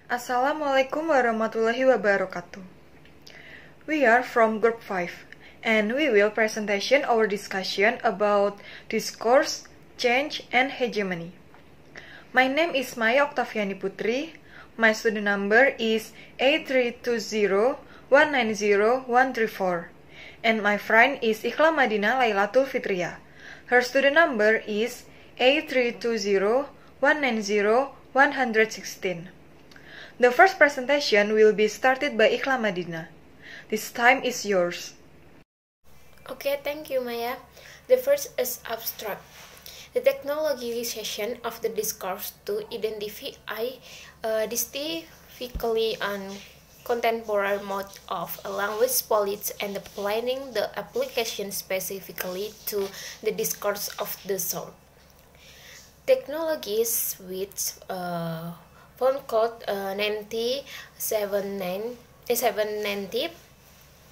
Assalamualaikum warahmatullahi wabarakatuh. We are from Group 5, and we will presentation our discussion about discourse, change, and hegemony. My name is Maya Oktaviani Putri. My student number is A320190134, and my friend is Ikhla Madina Lailatul Fitria. Her student number is A320190116. The first presentation will be started by Ikhla Madina. This time is yours. Okay, thank you, Maya. The first is abstract. The technologization of the discourse to identify distinctively and contemporary mode of a language policy and planning the application specifically to the discourse of the sort. Technologies which Phone code 790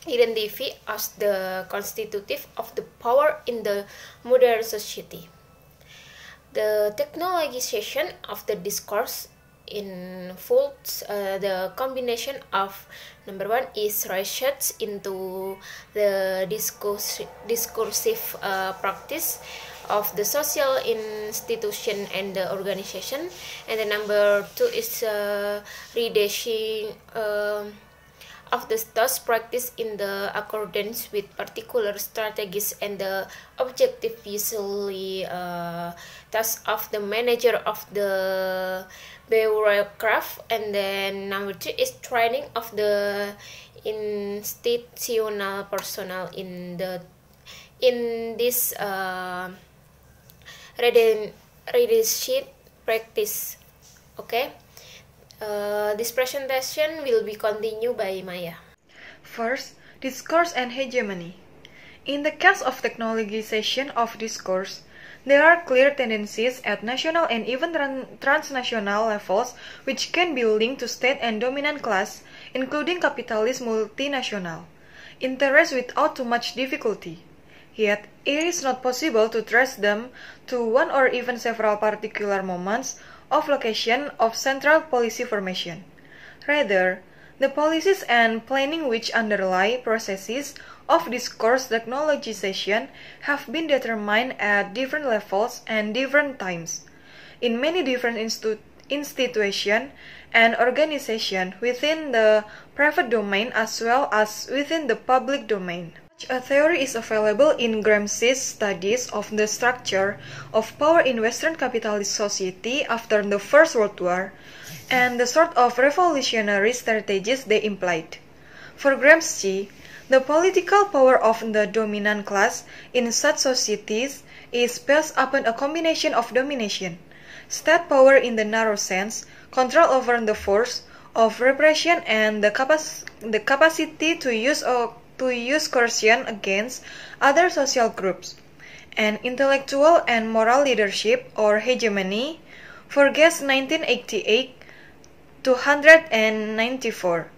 identify as the constitutive of the power in the modern society. The technologization of the discourse involves the combination of number one is research into the discursive practice of the social institution and the organization, and the number two is redating of the task practice in the accordance with particular strategies and the objective usually task of the manager of the bureaucrat, and then number two is training of the institutional personnel in this redaction practice. Okay, this presentation will be continued by Maya. First, discourse and hegemony. In the case of technologization of discourse, there are clear tendencies at national and even transnational levels which can be linked to state and dominant class, including capitalist multinational interests without too much difficulty. Yet, it is not possible to trace them to one or even several particular moments of location of central policy formation. Rather, the policies and planning which underlie processes of discourse technologization have been determined at different levels and different times, in many different institutions and organizations within the private domain as well as within the public domain. Such a theory is available in Gramsci's studies of the structure of power in Western capitalist society after the First World War, and the sort of revolutionary strategies they implied. For Gramsci, the political power of the dominant class in such societies is based upon a combination of domination, state power in the narrow sense, control over the force of repression, and the capacity to use coercion against other social groups, and intellectual and moral leadership or hegemony, for Guess 1988-294.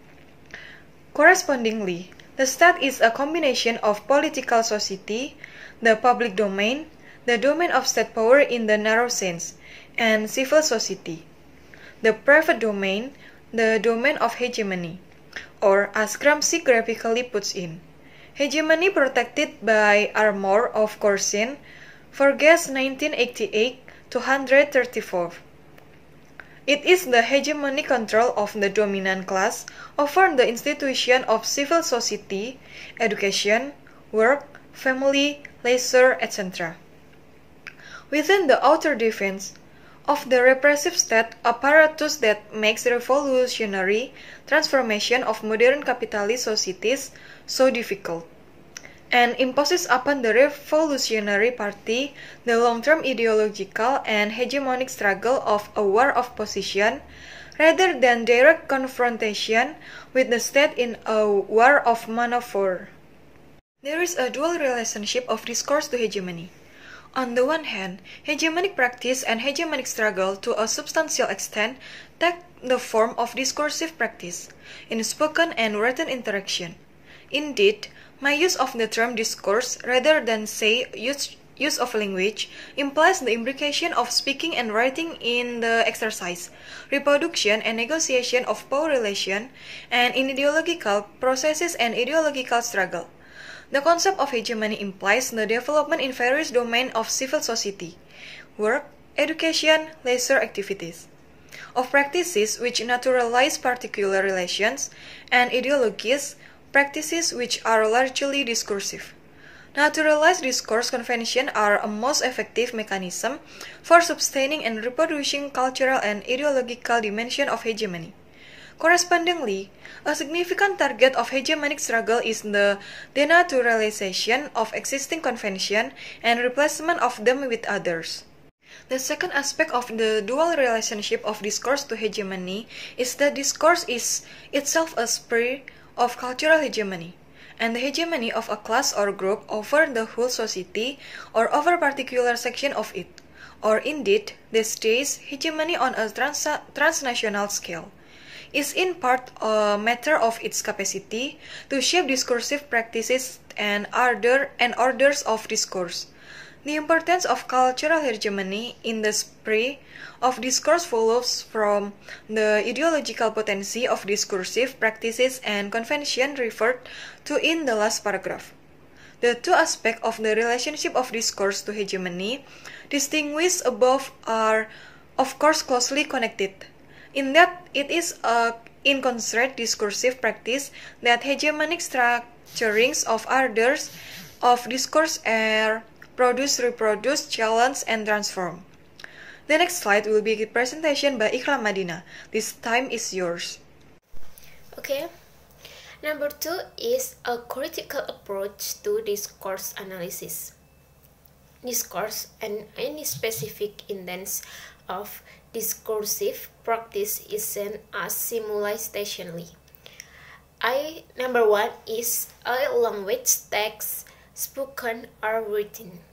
Correspondingly, the state is a combination of political society, the public domain, the domain of state power in the narrow sense, and civil society. The private domain, the domain of hegemony, or as Gramsci graphically puts in, hegemony protected by armor of coercion, for Guess 1988-234. It is the hegemonic control of the dominant class over the institution of civil society, education, work, family, leisure, etc. Within the outer defense of the repressive state apparatus that makes the revolutionary transformation of modern capitalist societies so difficult, and imposes upon the revolutionary party the long-term ideological and hegemonic struggle of a war of position, rather than direct confrontation with the state in a war of maneuver. There is a dual relationship of discourse to hegemony. On the one hand, hegemonic practice and hegemonic struggle to a substantial extent take the form of discursive practice in spoken and written interaction. Indeed, my use of the term discourse rather than say use of language implies the imbrication of speaking and writing in the exercise, reproduction and negotiation of power relation, and in ideological processes and ideological struggle. The concept of hegemony implies the development in various domains of civil society, work, education, leisure activities, of practices which naturalize particular relations, and ideologies, practices which are largely discursive. Naturalized discourse conventions are a most effective mechanism for sustaining and reproducing cultural and ideological dimension of hegemony. Correspondingly, a significant target of hegemonic struggle is the denaturalization of existing convention and replacement of them with others. The second aspect of the dual relationship of discourse to hegemony is that discourse is itself a sphere of cultural hegemony, and the hegemony of a class or group over the whole society or over a particular section of it, or indeed, these days, hegemony on a transnational scale, is in part a matter of its capacity to shape discursive practices and orders of discourse. The importance of cultural hegemony in the sphere of discourse follows from the ideological potency of discursive practices and convention referred to in the last paragraph. The two aspects of the relationship of discourse to hegemony distinguished above are, of course, closely connected, in that it is a inconstant discursive practice that hegemonic structurings of orders of discourse are produce, reproduce, challenge, and transform. The next slide will be a presentation by Ikram Madina. This time is yours. Okay. Number 2 is a critical approach to discourse analysis. Discourse and any specific instance of discursive practice isn't as simultaneously. Number 1 is a language text spoken or written,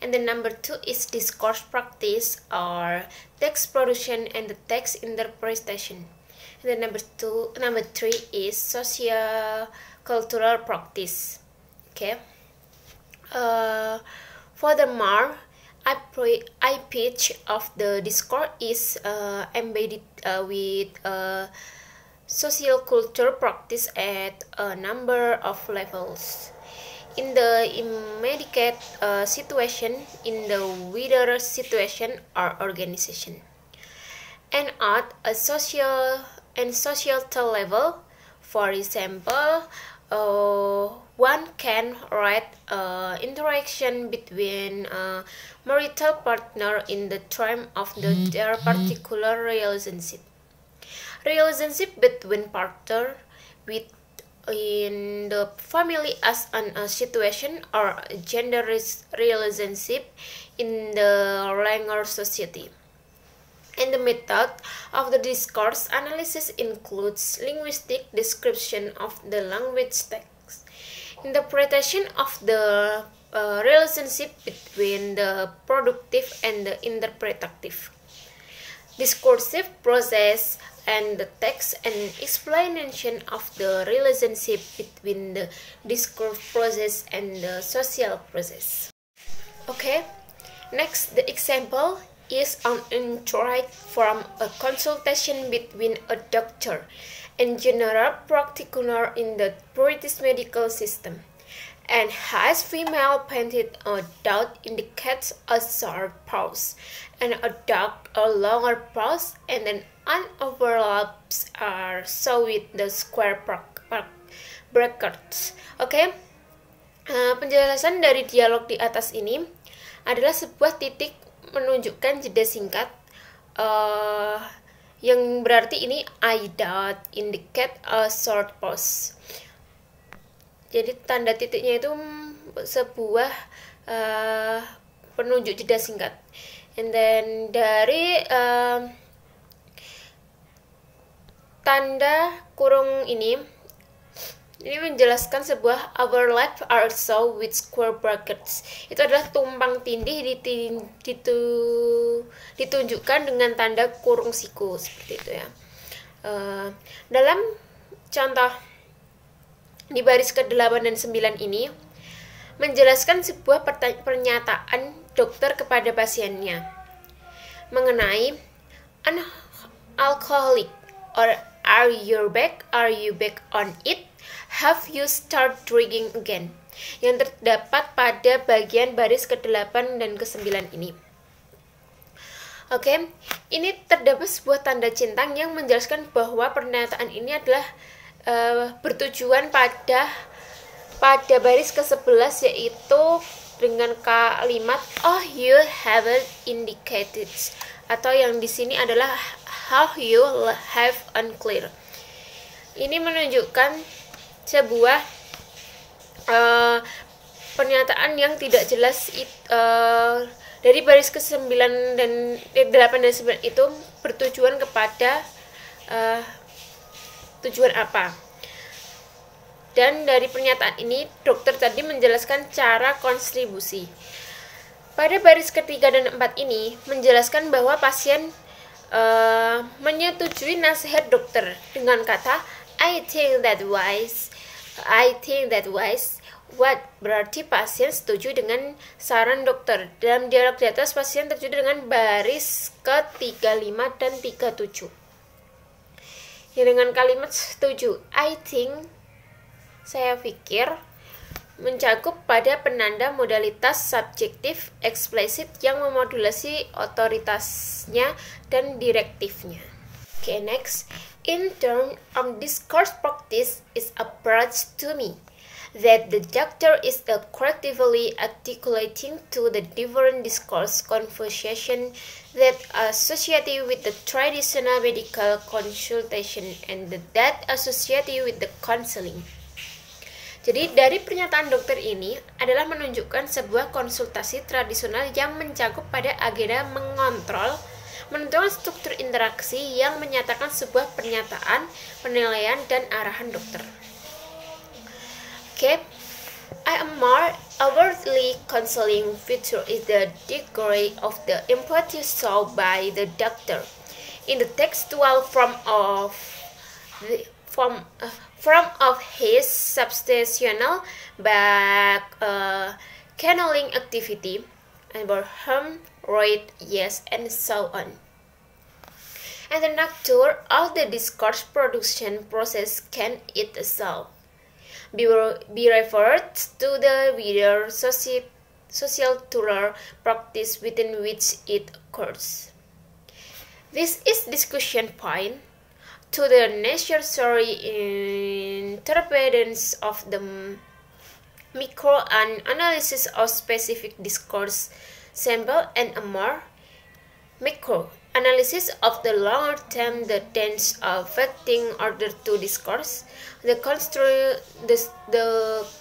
and the number 2 is discourse practice or text production and the text interpretation, and the number 3 is social cultural practice. Okay. Furthermore, I pitch of the discourse is embedded with social culture practice at a number of levels. In the immediate situation, in the wider situation or organization, and at a social and societal level. For example, one can write interaction between a marital partner in the term of their particular relationship. Relationship between partners in the family as a situation or a gender relationship in the larger society. And the method of the discourse analysis includes linguistic description of the language text, interpretation of the relationship between the productive and the interpretative, discursive process, and the text and explanation of the relationship between the discourse process and the social process. Okay, next the example is an insight from a consultation between a doctor and general practitioner in the British medical system, and has female painted a dot indicates a short pause, and a dot a longer pause, and then overlaps are so with the square brackets. Okay, penjelasan dari dialog di atas ini adalah sebuah titik menunjukkan jeda singkat yang berarti ini I dot indicate a short pause. Jadi tanda titiknya itu sebuah penunjuk jeda singkat. And then dari tanda kurung ini menjelaskan sebuah overlap also with square brackets. Itu adalah tumpang tindih ditunjukkan dengan tanda kurung siku seperti itu ya. Dalam contoh di baris ke-8 dan 9 ini, menjelaskan sebuah pernyataan dokter kepada pasiennya mengenai an alcoholic or are you back on it, have you start drinking again, yang terdapat pada bagian baris ke-8 dan ke-9 ini. Oke, ini terdapat sebuah tanda centang yang menjelaskan bahwa pernyataan ini adalah bertujuan pada baris ke-11, yaitu dengan kalimat oh you haven't indicated, atau yang di sini adalah how you have unclear. Ini menunjukkan sebuah pernyataan yang tidak jelas dari baris ke-9 dan 8 dan 9 itu bertujuan kepada tujuan apa. Dan dari pernyataan ini, dokter tadi menjelaskan cara kontribusi. Pada baris ketiga dan 4 ini, menjelaskan bahwa pasien menyetujui nasihat dokter dengan kata I think that wise. What berarti pasien setuju dengan saran dokter. Dalam dialog di atas, pasien setuju dengan baris ke-35 dan 37. Ya, dengan kalimat setuju, I think, saya pikir, mencakup pada penanda modalitas subjektif eksplisit yang memodulasi otoritasnya dan direktifnya. Okay, next. In terms of discourse practice is approach to me that the doctor is correctively articulating to the different discourse conversation that associated with the traditional medical consultation and that associated with the counseling. Jadi dari pernyataan dokter ini adalah menunjukkan sebuah konsultasi tradisional yang mencakup pada agenda menentukan struktur interaksi yang menyatakan sebuah pernyataan, penilaian, dan arahan dokter. Okay, I am more outwardly counseling feature is the degree of the empathy shown by the doctor in the textual form of his substantial back channeling activity and whom right, yes, and so on. And the nature of the discourse production process can itself be referred to the wider societal practice within which it occurs. This is discussion point to the necessary interpretation of the micro and analysis of specific discourse sample and a more macro analysis of the longer term, the tense affecting order to discourse, the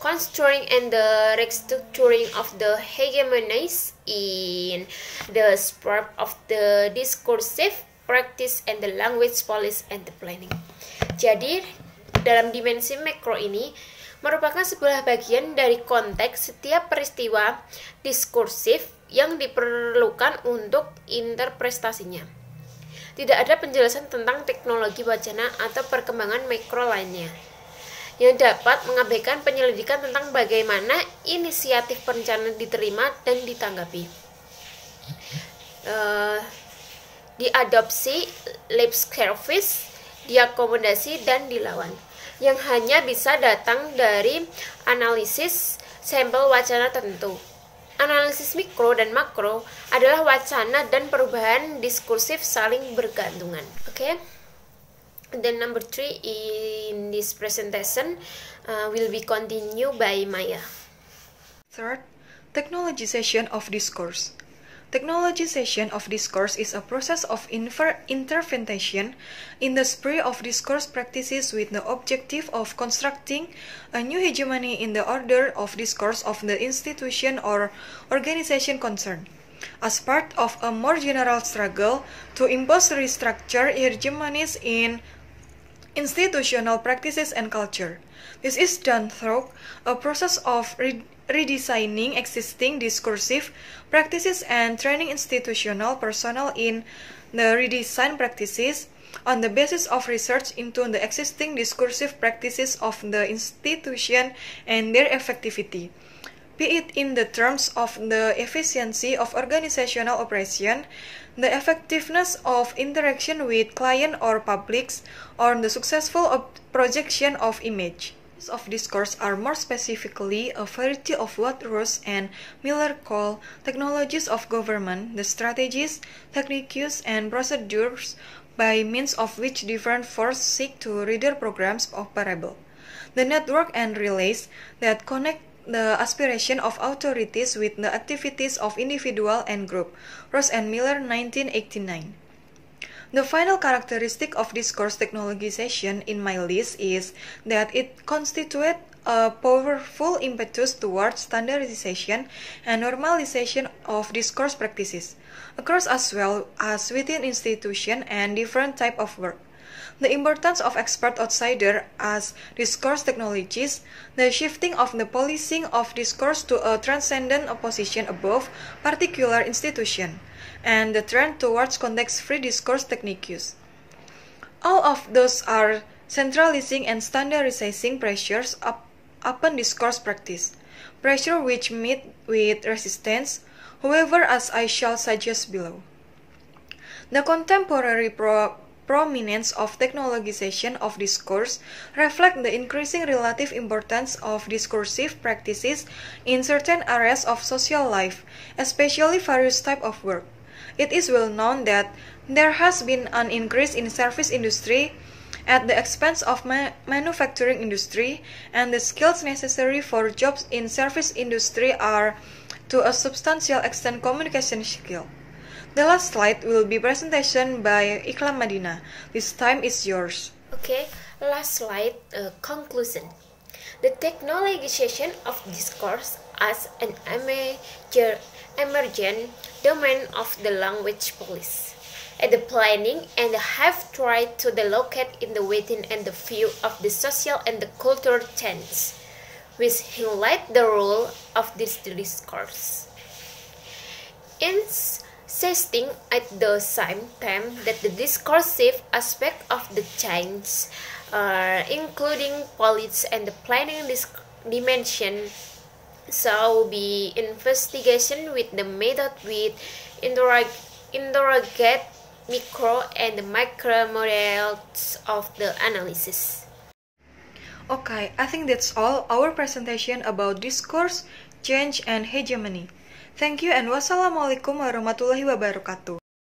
construing and the restructuring of the hegemonies in the spread of the discursive practice and the language policy and the planning. Jadi, dalam dimensi makro ini merupakan sebuah bagian dari konteks setiap peristiwa diskursif yang diperlukan untuk interpretasinya. Tidak ada penjelasan tentang teknologi wacana atau perkembangan makro lainnya yang dapat mengabaikan penyelidikan tentang bagaimana inisiatif perencanaan diterima dan ditanggapi, diadopsi, lip service, diakomodasi, dan dilawan, yang hanya bisa datang dari analisis sampel wacana tertentu. Analisis mikro dan makro adalah wacana dan perubahan diskursif saling bergantungan. Okay? Then number 3 in this presentation will be continued by Maya. Third, technologization of discourse. Technologization of discourse is a process of intervention in the sphere of discourse practices with the objective of constructing a new hegemony in the order of discourse of the institution or organization concerned, as part of a more general struggle to impose restructure hegemonies in institutional practices and culture. This is done through a process of redesigning existing discursive practices and training institutional personnel in the redesigned practices on the basis of research into the existing discursive practices of the institution and their effectivity. be it in the terms of the efficiency of organizational operation, the effectiveness of interaction with client or publics, or the successful projection of image. Of discourse are more specifically a variety of what Ross and Miller call technologies of government, the strategies, techniques, and procedures by means of which different forces seek to render programs operable. The network and relays that connect the aspiration of authorities with the activities of individual and group. Ross and Miller, 1989. The final characteristic of discourse technologization in my list is that it constitutes a powerful impetus towards standardization and normalization of discourse practices, across as well as within institutions and different types of work. The importance of expert outsider as discourse technologies, the shifting of the policing of discourse to a transcendent opposition above particular institution, and the trend towards context-free discourse techniques. All of those are centralizing and standardizing pressures upon discourse practice, pressure which meet with resistance, however, as I shall suggest below. The contemporary prominence of technologization of discourse reflect the increasing relative importance of discursive practices in certain areas of social life, especially various types of work. It is well known that there has been an increase in service industry at the expense of manufacturing industry, and the skills necessary for jobs in service industry are to a substantial extent communication skill. The last slide will be presentation by Iklam Madina. This time is yours. Okay, last slide, conclusion. The technologization of discourse as an emergent domain of the language police, and the planning and have tried to locate in the within and the view of the social and the cultural change, which highlight the role of this discourse. Insisting at the same time that the discursive aspect of the change, including policy and the planning dimension, shall be investigation with the method with interrogate micro and macro models of the analysis. Okay, I think that's all our presentation about discourse, change, and hegemony. Thank you and wassalamualaikum warahmatullahi wabarakatuh.